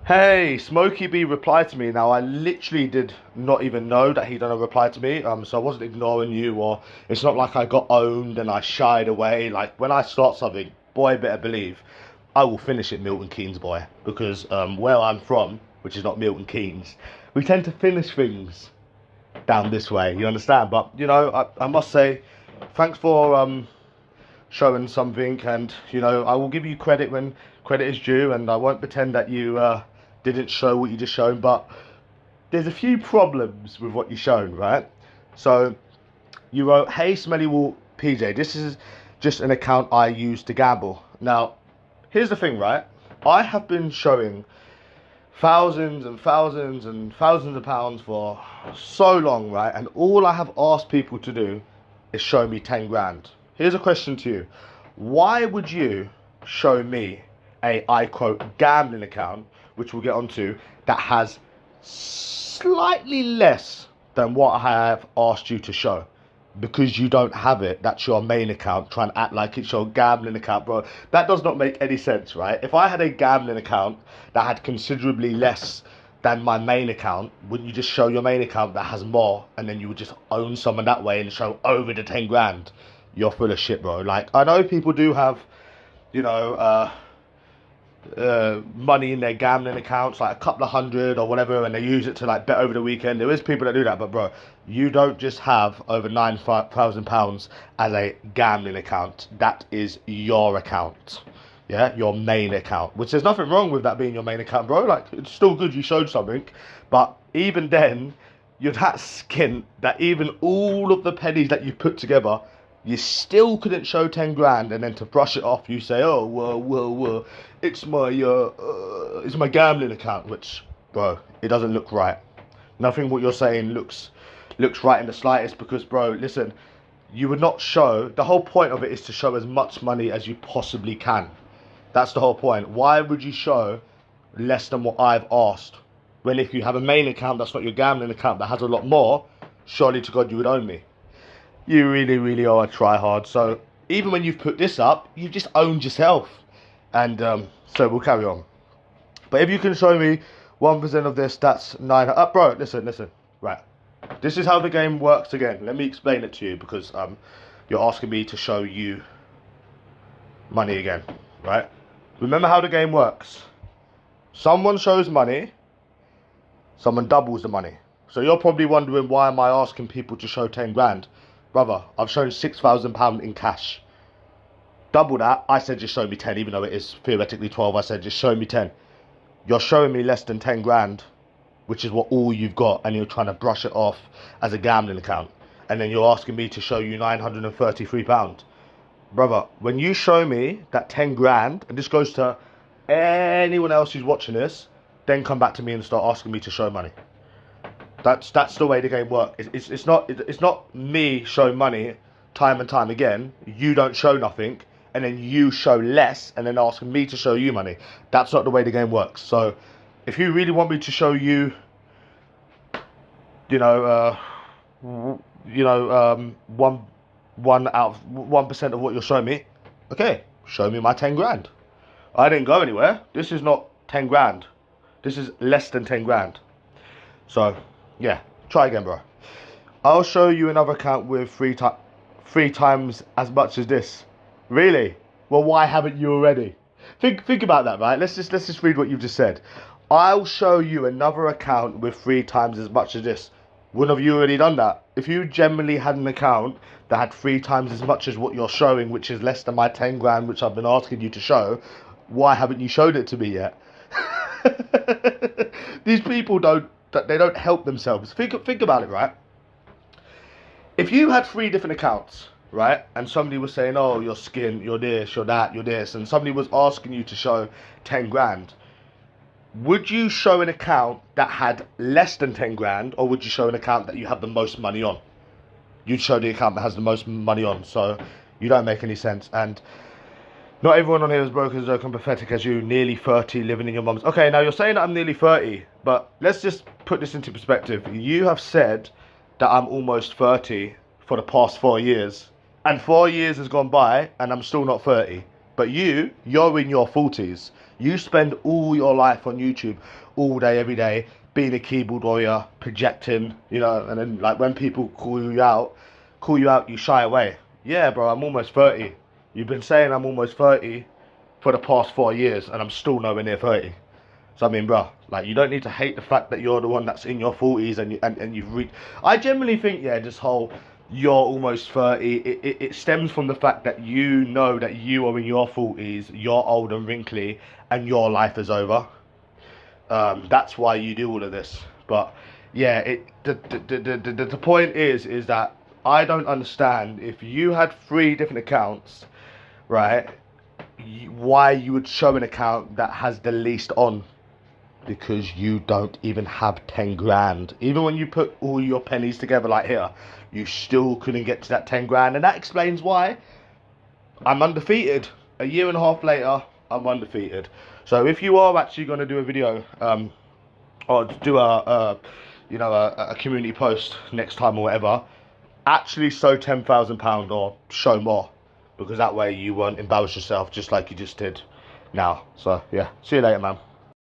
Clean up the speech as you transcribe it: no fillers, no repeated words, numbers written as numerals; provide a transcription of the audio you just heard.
Hey, Smokey B replied to me. Now, I literally did not even know that he done a reply to me. So I wasn't ignoring you, or it's not like I got owned and I shied away. Like when I start something, boy, better believe I will finish it, Milton Keynes boy, because where I'm from, which is not Milton Keynes, we tend to finish things down this way. You understand? But I must say, thanks for showing something, and I will give you credit when credit is due, and I won't pretend that you didn't show what you just shown. But there's a few problems with what you shown, right? So you wrote, "Hey Smelly Wall PJ, this is just an account I use to gamble." Now here's the thing, right? I have been showing thousands and thousands and thousands of pounds for so long, right? And all I have asked people to do is show me 10 grand. Here's a question to you. Why would you show me a, I quote, gambling account, which we'll get onto, that has slightly less than what I have asked you to show? Because you don't have it, that's your main account, trying to act like it's your gambling account, bro. That does not make any sense, right? If I had a gambling account that had considerably less than my main account, wouldn't you just show your main account that has more, and then you would just own someone that way and show over the 10 grand? You're full of shit, bro. Like, I know people do have, you know, money in their gambling accounts, like a couple of hundred or whatever, and they use it to like bet over the weekend. There is people that do that, but bro, you don't just have over £9,000 as a gambling account. That is your account, yeah, your main account. Which there's nothing wrong with that being your main account, bro. Like, it's still good you showed something, but even then, you're that skint that even all of the pennies that you put together, you still couldn't show 10 grand, and then to brush it off, you say, "Oh, well, it's my gambling account," which, bro, it doesn't look right. Nothing what you're saying looks right in the slightest, because, bro, listen, you would not show. The whole point of it is to show as much money as you possibly can. That's the whole point. Why would you show less than what I've asked? When if you have a main account that's not your gambling account that has a lot more, surely to God you would own me. You really, really are a tryhard. So even when you've put this up, you've just owned yourself. And so we'll carry on. But if you can show me 1% of this, that's 9. Bro, listen. Right. This is how the game works again. Let me explain it to you, because you're asking me to show you money again. Right? Remember how the game works. Someone shows money, someone doubles the money. So you're probably wondering, why am I asking people to show 10 grand? Brother, I've shown £6,000 in cash. Double that, I said just show me 10, even though it is theoretically 12, I said just show me 10. You're showing me less than 10 grand, which is what all you've got, and you're trying to brush it off as a gambling account. And then you're asking me to show you £933. Brother, when you show me that 10 grand, and this goes to anyone else who's watching this, then come back to me and start asking me to show money. That's the way the game works. It's not me showing money time and time again. You don't show nothing, and then you show less, and then asking me to show you money. That's not the way the game works. So, if you really want me to show you, one out of 1% of what you're showing me, okay, show me my 10 grand. I didn't go anywhere. This is not 10 grand. This is less than 10 grand. So, yeah, try again, bro. I'll show you another account with three times as much as this. Really? Well, why haven't you already? Think about that, right? Let's just read what you've just said. I'll show you another account with 3 times as much as this. Wouldn't have you already done that? If you generally had an account that had 3 times as much as what you're showing, which is less than my 10 grand, which I've been asking you to show, why haven't you showed it to me yet? These people don't help themselves. Think about it, right? If you had 3 different accounts, right, and somebody was saying, "Oh, you're skint, you're this, you're that, you're this," and somebody was asking you to show 10 grand, would you show an account that had less than 10 grand, or would you show an account that you have the most money on? You'd show the account that has the most money on. So you don't make any sense. And not everyone on here is broke, as pathetic as you, nearly 30, living in your mum's. Okay, now you're saying that I'm nearly 30, but let's just put this into perspective. You have said that I'm almost 30 for the past 4 years, and 4 years has gone by and I'm still not 30. But you're in your 40s. You spend all your life on YouTube, all day, every day, being a keyboard warrior, projecting, you know, and then like when people call you out, you shy away. Yeah, bro, I'm almost 30. You've been saying I'm almost 30 for the past 4 years, and I'm still nowhere near 30. So I mean, bro, like, you don't need to hate the fact that you're the one that's in your 40s and you've reached. I generally think, yeah, this whole you're almost 30, it stems from the fact that you know that you are in your 40s, you're old and wrinkly, and your life is over. That's why you do all of this. But yeah, the point is that I don't understand, if you had 3 different accounts, right? Why you would show an account that has the least on? Because you don't even have 10 grand. Even when you put all your pennies together like here, you still couldn't get to that 10 grand. And that explains why I'm undefeated. A year and a half later, I'm undefeated. So if you are actually going to do a video, or do a community post next time or whatever, actually show £10,000 or show more. Because that way you won't embarrass yourself just like you just did now. So yeah, see you later, man.